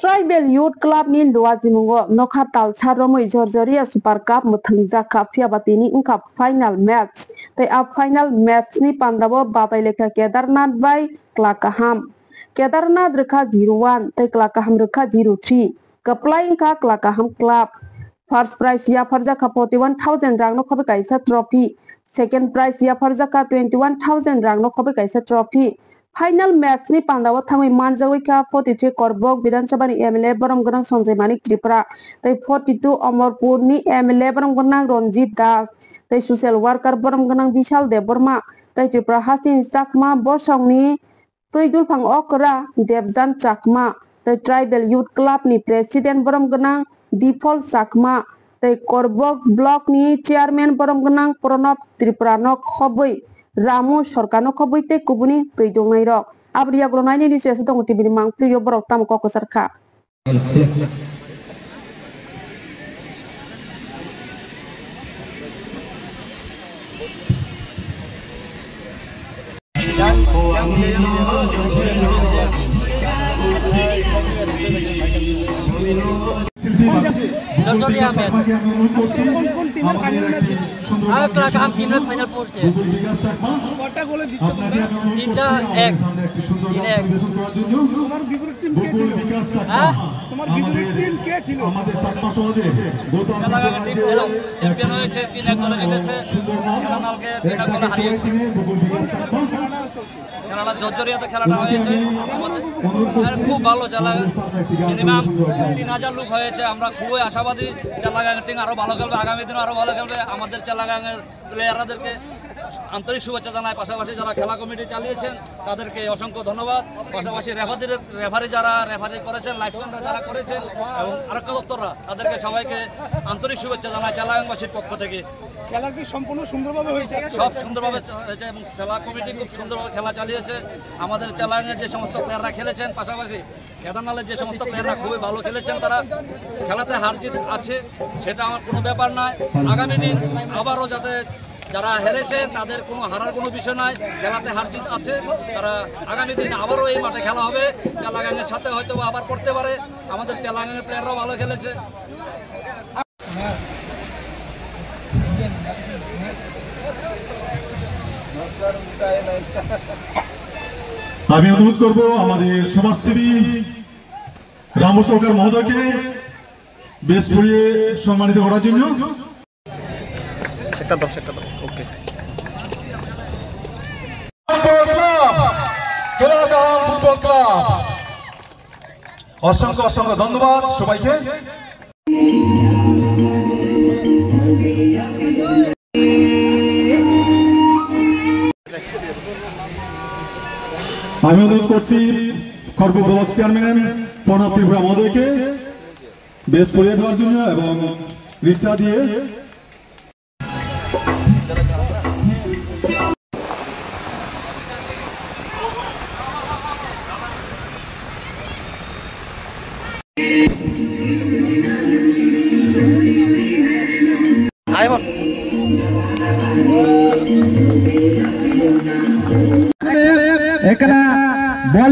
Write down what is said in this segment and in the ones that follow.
Tribal Youth Club ni Luazimungo Nokha Talcha Romoi Jorjoria Super Cup Muthangja Cup Fiabatini Cup final match. They are final match ni Pandavo Bataileka Kedarnath by Klakaham. Kedarnath Rekha 0-1, they Klakaham Rekha 0-3. Kaplying Ka Klakaham Club. First prize ya Farja Ka 41,000 rang no khobe kaisa trophy. Second prize ya Farja Ka 21,000 rang no khobe kaisa trophy. Final match ni Pandawa Thangi Manjawi ka 43 Korbok Vidhan Sabha ni MLA Baram Ganang Sanjay Manik Tripura. They 42 Amarpur ni MLA Baram Ganang Ronjit Das. They social worker Baram Ganang Vishal Deborma. They Tripura Hasin Sakma Bosong ni Tuidul Phang Okra Devjan Chakma. The Tribal Youth Club ni President Baram Ganang Default Sakma. The Korbok Block ni Chairman Baram Ganang Pranab Tripura nok Khoboi. Ramu Sorkano Kobuite Kubuni Tuidongairo. Abria Gronani is a song to be among Plio Brotam Kokosarka. Jorjoria match. Klakaham team final পড়ছে। কটা গোলে জিতছো তোমরা? 3-1 তোমার বিপরীত team কে ছিল? হ্যাঁ? তোমার বিপরীত টিম কে ছিল? আমাদের 7 মাস হয়েছে চালাগাঙ্গা টিম চ্যাম্পিয়ন হয়েছে 3-1 গোলে জিতেছে। খেলানালকে 3-1 গোলে হারিয়েছে। খেলাটা জর্জরিয়াতে খেলাটা হয়েছে। আমাদের খুব ভালো চালাগাঙ্গা মিনিমাম 3000 লোক হয়েছে। আমরা খুবই আশাবাদী চালাগাঙ্গা টিম আরো ভালো খেলবে, আগামী দিনে আরো ভালো খেলবে। আমাদের চালাগাঙ্গের প্লেয়ারদেরকে আন্তরিক শুভেচ্ছা জানাই। পাশাপাশি যারা খেলা কমিটি চালিয়েছেন তাদেরকে অসংখ্য ধন্যবাদ। পাশাপাশি রেফারি যারা রেফারি করেছেন, লাইসম্যানরা যারা করেছেন এবং আরক্ষা দপ্তররা তাদেরকে সবাইকে আন্তরিক শুভেচ্ছা জানাই চালাগাঙ্গবাসীর পক্ষ থেকে। খেলা কি সম্পূর্ণ সুন্দরভাবে হয়েছে? সব সুন্দরভাবে হয়েছে এবং খেলা কমিটি খুব সুন্দরভাবে খেলা চালিয়েছে। আমাদের চালাগাঙ্গের যে সমস্ত প্লেয়াররা খেলেছেন, পাশাপাশি কেদারনাথের যে সমস্ত প্লেয়াররা খুবই ভালো খেলেছেন, তারা খেলাতে হার জিত আছে সেটা আমার কোনো ব্যাপার নয়। আগামী দিন আবারও যাতে যারা হেরেছে তাদের কোনো হারার কোনো বিষয় নয়, খেলাতে হার জিত আছে। তারা আগামী দিন আবারও এই মাঠে খেলা হবে, চালাগাঙ্গের সাথে হয়তো আবার পড়তে পারে। আমাদের চালাগাঙ্গের প্লেয়াররাও ভালো খেলেছে। আমি অনুরোধ করব আমাদের সমাজসেবী রামু সরকার মহোদয়কে বেশ পড়িয়ে সম্মানিত করার জন্য। ওকে। অসংখ্য অসংখ্য ধন্যবাদ সবাইকে। আমি অনুরোধ করছি খড়গ ব্লক চেয়ারম্যান প্রণব ত্রিপুরা মহোদয়কে বেশ পরিয়ে দেওয়ার জন্য এবং রিক্সা দিয়ে বল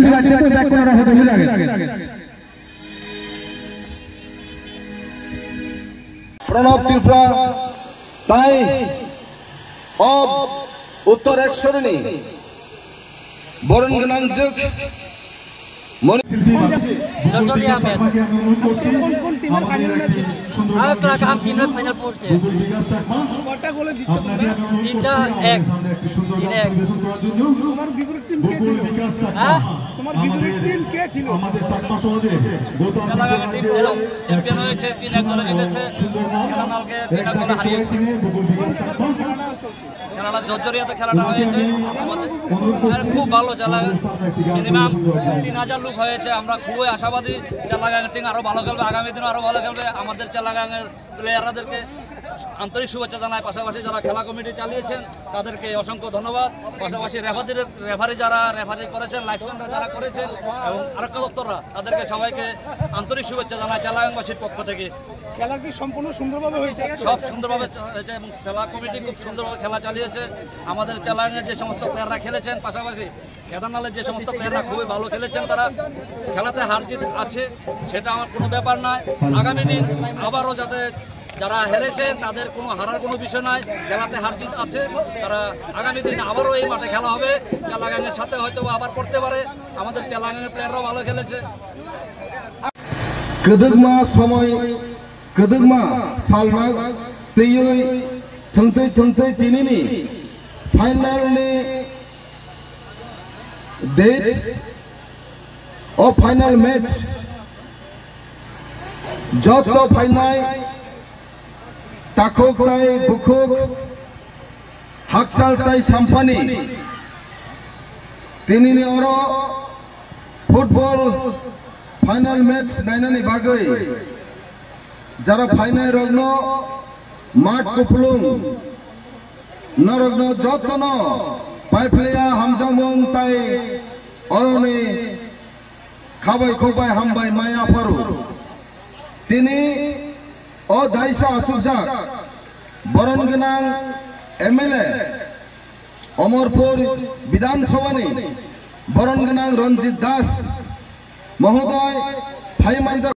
প্রণব ত্রিপুরা তাই অব উত্তর 100 বরণ গণাঞ্চল জর্জরিয়া ম্যাচ। কোন টিমের ফাইনাল ম্যাচ? ক্লাকাহাম টিম ফাইনাল পড়ছে। কটা গোলে জিতছো তোমরা? 3-1 তোমার বিপরীত টিম কে ছিল? হ্যাঁ? তোমার বিপরীত টিম কে ছিল? আমাদের 7 মাস হয়েছে চালাগাঙ্গা টিম চ্যাম্পিয়ন হয়েছে 3-1 গোলে জিতেছে। খেলানালকে 3-1 গোলে হারিয়েছে। খেলাটা জর্জরিয়াতে খেলাটা হয়েছে। আমাদের খুব ভালো চালাগাঙ্গা মিনিমাম 3000 লোক হয়েছে। আমরা খুবই আশাবাদী চালাগাঙ্গা টিম আরো ভালো খেলবে, আগামী দিনে আরো ভালো খেলবে। আমাদের চালাগাঙ্গের প্লেয়ারদেরকে আন্তরিক শুভেচ্ছা জানাই। পাশাপাশি যারা খেলা কমিটি চালিয়েছেন তাদেরকে অসংখ্য ধন্যবাদ। পাশাপাশি রেফারি যারা রেফারি করেছেন, লাইসম্যানরা যারা করেছেন এবং আরক্ষা দপ্তররা তাদেরকে সবাইকে আন্তরিক শুভেচ্ছা জানাই চালাগাংবাসীর পক্ষ থেকে। খেলা কি সম্পূর্ণ সুন্দরভাবে হয়েছে? সব সুন্দরভাবে হয়েছে এবং খেলা কমিটি খুব সুন্দরভাবে খেলা চালিয়েছে। আমাদের চালাগাংয়ের যে সমস্ত প্লেয়াররা খেলেছেন, পাশাপাশি কেদারনাথের যে সমস্ত প্লেয়াররা খুবই ভালো খেলেছেন, তারা খেলাতে হার জিত আছে সেটা আমার কোনো ব্যাপার নয়। আগামী দিন আবারও যাতে যারা হেরেছে তাদের কোনো হারার কোনো বিষয় নয়, খেলাতে হার জিত আছে। তারা আগামী দিন আবারও এই মাঠে খেলা হবে, চালাগাংয়ের সাথে হয়তো আবার পড়তে পারে। আমাদের চালাগাংয়ের প্লেয়াররাও ভালো খেলেছে। Kedegma samai kedegma salna teyoi thangtei tinini final ni date of final match joto final takok tai bukuk hakchal tai sampani tinini oro football final match নাইনানি বাগৈ যারা ফাইনাল রগ্ন মাঠ কুফলুং নরগ্ন যতন পাইফলিয়া হামজামুং তাই অরণি খাবাই খোবাই হামবাই মায়া পারু তিনি অদাইসা আসুকজাক বরণ গোনাং এমএলএ অমরপুর বিধানসভানি বরণ গোনাং রঞ্জিত দাস মহোদয় ফাইমানজা